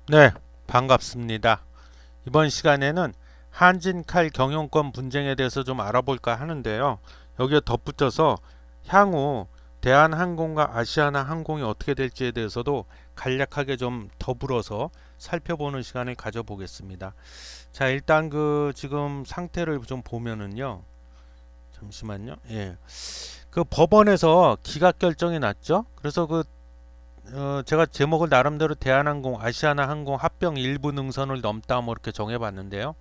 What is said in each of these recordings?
네, 반갑습니다. 이번 시간에는 한진칼 경영권 분쟁에 대해서 좀 알아볼까 하는데요. 여기에 덧붙여서 향후 대한항공과 아시아나항공이 어떻게 될지에 대해서도 간략하게 좀 더불어서 살펴보는 시간을 가져보겠습니다. 자, 일단 그 지금 상태를 좀 보면은요. 잠시만요. 예. 그 법원에서 기각 결정이 났죠. 그래서 제가 제목을 나름대로 대한항공, 아시아나항공 합병 일부 능선을 넘다 뭐 이렇게 정해봤는데요.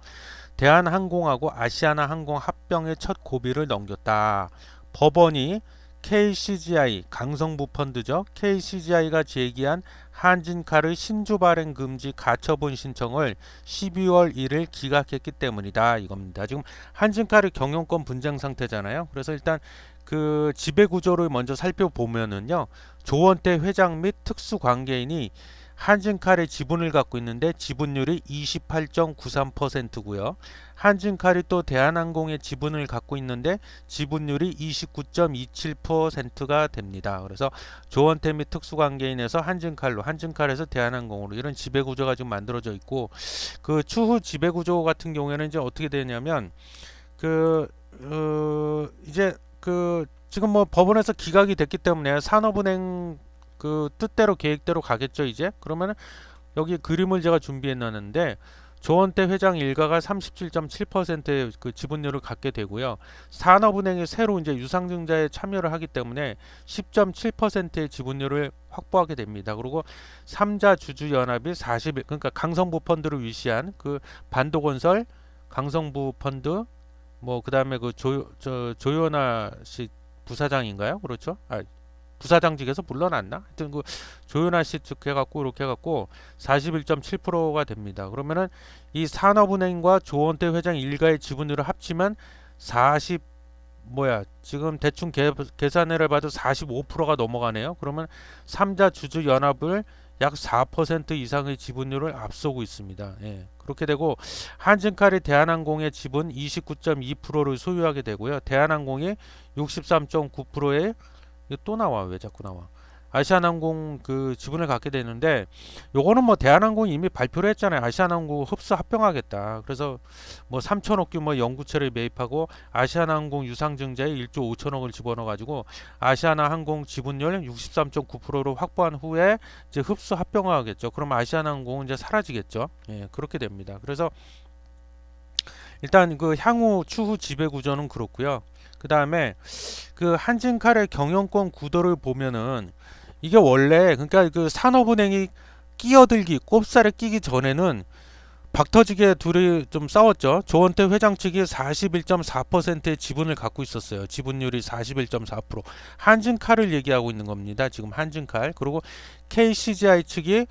대한항공하고 아시아나항공 합병의 첫 고비를 넘겼다. 법원이 KCGI, 강성부 펀드죠. KCGI가 제기한 한진칼의 신주 발행 금지 가처분 신청을 12월 1일 기각했기 때문이다. 이겁니다. 지금 한진칼의 경영권 분쟁 상태잖아요. 그래서 일단 그 지배 구조를 먼저 살펴보면은요. 조원태 회장 및 특수 관계인이 한진칼의 지분을 갖고 있는데 지분율이 28.93%고요. 한진칼이 또 대한항공의 지분을 갖고 있는데 지분율이 29.27%가 됩니다. 그래서 조원태 및 특수관계인에서 한진칼에서 대한항공으로 이런 지배구조가 지금 만들어져 있고 그 추후 지배구조 같은 경우에는 이제 어떻게 되냐면 그 이제 그 지금 뭐 법원에서 기각이 됐기 때문에 산업은행 그 뜻대로 계획대로 가겠죠 이제. 그러면은 여기 그림을 제가 준비해 놨는데 조원태 회장 일가가 37.7%의 그 지분율을 갖게 되고요. 산업은행이 새로 이제 유상증자에 참여를 하기 때문에 10.7%의 지분율을 확보하게 됩니다. 그리고 3자 주주 연합이 41, 그러니까 강성부 펀드를 위시한 그 반도건설, 강성부 펀드, 뭐 그다음에 그 조현아 씨 부사장인가요? 그렇죠? 부사장직에서 물러났나? 하여튼 그 조윤아 씨 측 해갖고 이렇게 해갖고 41.7%가 됩니다. 그러면은 이 산업은행과 조원태 회장 일가의 지분율을 합치면 40 뭐야 지금 대충 계산을 해봐도 45%가 넘어가네요. 그러면 3자 주주 연합을 약 4% 이상의 지분율을 앞서고 있습니다. 예, 그렇게 되고 한진칼이 대한항공의 지분 29.2%를 소유하게 되고요. 대한항공이 63.9%의 이거 또 나와. 왜 자꾸 나와? 아시아나항공 그 지분을 갖게 되는데 요거는 뭐 대한항공이 이미 발표를 했잖아요. 아시아나항공 흡수 합병하겠다. 그래서 뭐 3천억 규모의 연구체를 매입하고 아시아나항공 유상증자에 1조 5천억을 집어넣어 가지고 아시아나항공 지분율 63.9%로 확보한 후에 이제 흡수 합병하겠죠. 그럼 아시아나항공은 이제 사라지겠죠. 예, 그렇게 됩니다. 그래서 일단 그 향후 추후 지배 구조는 그렇고요. 그 다음에 그 한진칼의 경영권 구도를 보면은 이게 원래 그러니까 그 산업은행이 끼어들기 꼽살에 끼기 전에는 박터지게 둘이 좀 싸웠죠. 조원태 회장 측이 41.4%의 지분을 갖고 있었어요. 지분율이 41.4%. 한진칼을 얘기하고 있는 겁니다. 지금 한진칼. 그리고 KCGI 측이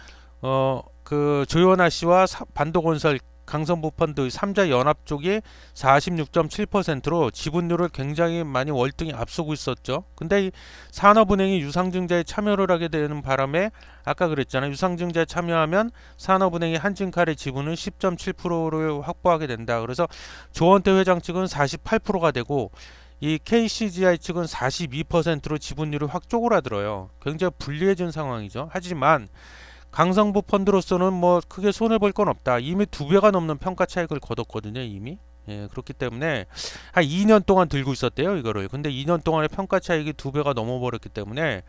그 조현아 씨와 반도건설 강성부 펀드 3자 연합 쪽이 46.7%로 지분율을 굉장히 많이 월등히 앞서고 있었죠. 근데 이 산업은행이 유상증자에 참여를 하게 되는 바람에 아까 그랬잖아요. 유상증자에 참여하면 산업은행이 한진칼의 지분을 10.7%를 확보하게 된다. 그래서 조원태 회장 측은 48%가 되고 이 KCGI 측은 42%로 지분율이 확 쪼그라들어요. 굉장히 불리해진 상황이죠. 하지만 강성부 펀드로서는 뭐 크게 손해 볼 건 없다. 이미 두 배가 넘는 평가 차익을 거뒀거든요, 이미. 예, 그렇기 때문에 한 2년 동안 들고 있었대요, 이거를. 근데 2년 동안의 평가 차익이 두 배가 넘어버렸기 때문에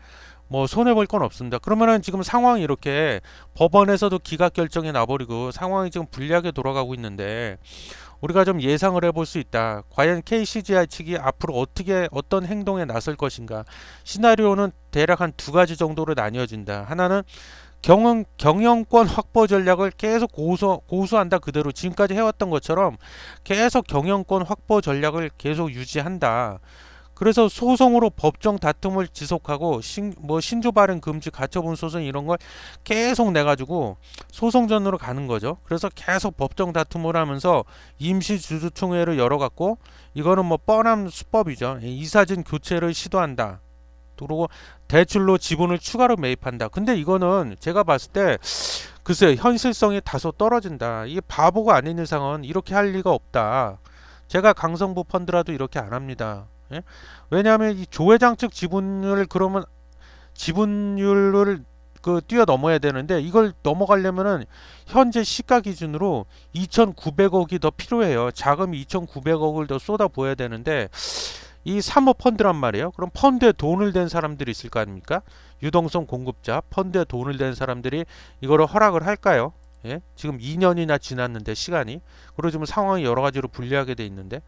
뭐 손해 볼 건 없습니다. 그러면은 지금 상황이 이렇게 법원에서도 기각 결정이 나버리고 상황이 지금 불리하게 돌아가고 있는데 우리가 좀 예상을 해볼 수 있다. 과연 KCGI 측이 앞으로 어떤 행동에 나설 것인가? 시나리오는 대략 한 두 가지 정도로 나뉘어진다. 하나는 경영권 확보 전략을 계속 고수한다. 그대로 지금까지 해왔던 것처럼 계속 경영권 확보 전략을 계속 유지한다. 그래서 소송으로 법정 다툼을 지속하고 뭐 신조 발행 금지 가처분 소송 이런 걸 계속 내가지고 소송전으로 가는 거죠. 그래서 계속 법정 다툼을 하면서 임시 주주총회를 열어갖고 이거는 뭐 뻔한 수법이죠. 이사진 교체를 시도한다. 그리고 대출로 지분을 추가로 매입한다. 근데 이거는 제가 봤을 때 글쎄 현실성이 다소 떨어진다. 이게 바보가 아닌 이상은 이렇게 할 리가 없다. 제가 강성부 펀드라도 이렇게 안 합니다. 예? 왜냐하면 이 조 회장 측 지분을 그러면 지분율을 뛰어넘어야 되는데 이걸 넘어가려면은 현재 시가 기준으로 2,900억이 더 필요해요. 자금이 2,900억을 더 쏟아부어야 되는데 이 사모펀드란 말이에요. 그럼 펀드에 돈을 댄 사람들이 있을 거 아닙니까? 유동성 공급자, 펀드에 돈을 댄 사람들이 이거를 허락을 할까요? 예? 지금 2년이나 지났는데 시간이. 그리고 지금 상황이 여러 가지로 불리하게 돼 있는데.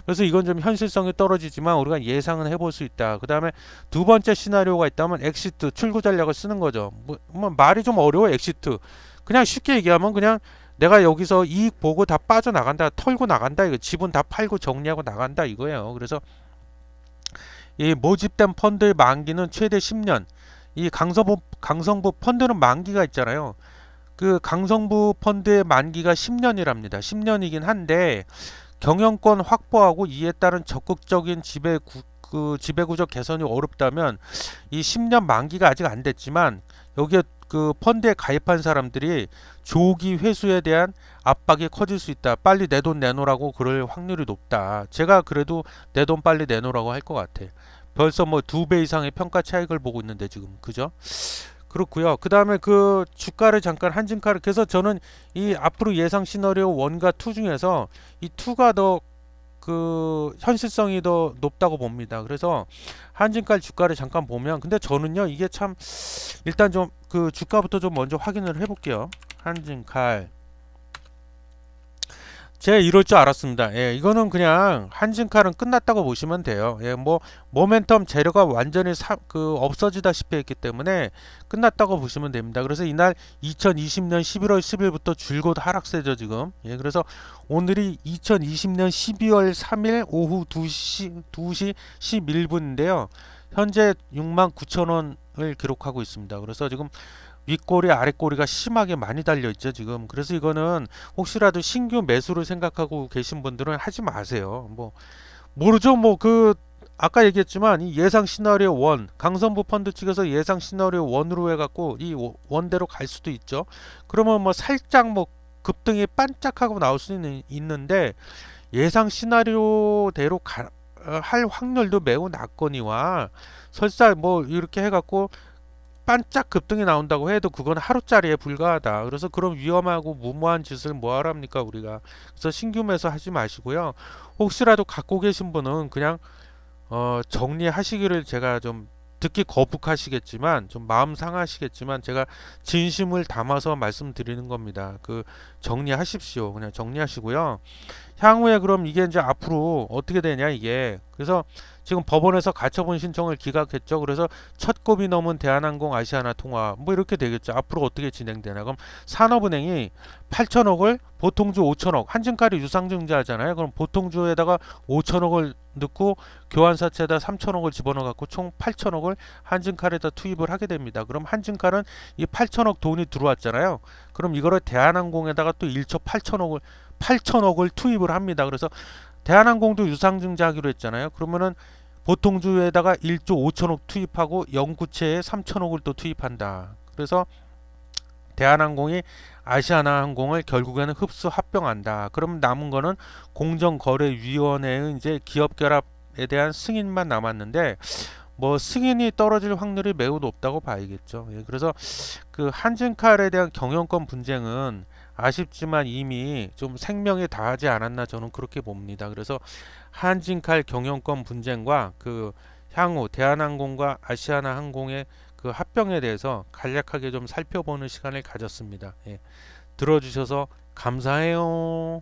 그래서 이건 좀 현실성이 떨어지지만 우리가 예상은 해볼 수 있다. 그 다음에 두 번째 시나리오가 있다면 엑시트, 출구 전략을 쓰는 거죠. 뭐 말이 좀 어려워, 엑시트. 그냥 쉽게 얘기하면 그냥 내가 여기서 이익 보고 다 빠져나간다, 털고 나간다, 이거 지분 다 팔고 정리하고 나간다 이거예요. 그래서 이 모집된 펀드의 만기는 최대 10년. 이 강성부 펀드는 만기가 있잖아요. 그 강성부 펀드의 만기가 10년이랍니다. 10년이긴 한데 경영권 확보하고 이에 따른 적극적인 지배구조 개선이 어렵다면 이 10년 만기가 아직 안 됐지만 여기에 그 펀드에 가입한 사람들이 조기 회수에 대한 압박이 커질 수 있다. 빨리 내 돈 내놓으라고 그럴 확률이 높다. 제가 그래도 내 돈 빨리 내놓으라고 할 것 같아. 벌써 뭐 2배 이상의 평가 차익을 보고 있는데 지금 그죠? 그렇고요. 그 다음에 그 주가를 잠깐 한진카를 그래서 저는 이 앞으로 예상 시나리오 1과 2 중에서 이 2가 더 그 현실성이 더 높다고 봅니다. 그래서 한진칼 주가를 잠깐 보면 근데 저는요 이게 참 일단 좀 그 주가부터 좀 먼저 확인을 해볼게요. 한진칼 제가 이럴 줄 알았습니다. 예, 이거는 그냥 한진칼은 끝났다고 보시면 돼요. 예, 뭐 모멘텀 재료가 완전히 없어지다시피 했기 때문에 끝났다고 보시면 됩니다. 그래서 이날 2020년 11월 10일부터 줄곧 하락세죠 지금. 예, 그래서 오늘이 2020년 12월 3일 오후 2시 11분인데요. 현재 69,000원을 기록하고 있습니다. 그래서 지금 윗꼬리 아랫꼬리가 심하게 많이 달려 있죠 지금. 그래서 이거는 혹시라도 신규 매수를 생각하고 계신 분들은 하지 마세요. 뭐 모르죠. 뭐 그 아까 얘기했지만 이 예상 시나리오 1 강선부 펀드 측에서 예상 시나리오 1으로 해갖고 이 원대로 갈 수도 있죠. 그러면 뭐 살짝 뭐 급등이 반짝하고 나올 수는 있는데 예상 시나리오대로 할 확률도 매우 낮거니와 설사 뭐 이렇게 해갖고 반짝 급등이 나온다고 해도 그건 하루짜리에 불과하다. 그래서 그런 위험하고 무모한 짓을 뭐하랍니까 우리가. 그래서 신규 매수 하지 마시고요. 혹시라도 갖고 계신 분은 그냥 정리하시기를 제가 좀 듣기 거북하시겠지만 좀 마음 상하시겠지만 제가 진심을 담아서 말씀드리는 겁니다. 그 정리하십시오. 그냥 정리하시고요. 향후에 그럼 이게 이제 앞으로 어떻게 되냐 이게. 그래서 지금 법원에서 가처분 신청을 기각했죠. 그래서 첫 곱이 넘은 대한항공 아시아나 통화 뭐 이렇게 되겠죠. 앞으로 어떻게 진행되나. 그럼 산업은행이 8천억을 보통주 5천억 한진칼이 유상증자하잖아요. 그럼 보통주에다가 5천억을 넣고 교환사채에다 3천억을 집어넣어 갖고 총 8천억을 한진칼에다 투입을 하게 됩니다. 그럼 한진칼은 이 8천억 돈이 들어왔잖아요. 그럼 이거를 대한항공에다가 또 1조 8천억을 투입을 합니다. 그래서 대한항공도 유상증자하기로 했잖아요. 그러면은 보통주에다가 1조 5천억 투입하고 영구채에 3천억을 또 투입한다. 그래서 대한항공이 아시아나항공을 결국에는 흡수 합병한다. 그럼 남은 거는 공정거래위원회의 이제 기업결합에 대한 승인만 남았는데 뭐 승인이 떨어질 확률이 매우 높다고 봐야겠죠. 예, 그래서 그 한진칼에 대한 경영권 분쟁은 아쉽지만 이미 좀 생명에 다하지 않았나 저는 그렇게 봅니다. 그래서 한진칼 경영권 분쟁과 그 향후 대한항공과 아시아나항공의 그 합병에 대해서 간략하게 좀 살펴보는 시간을 가졌습니다. 예, 들어주셔서 감사해요.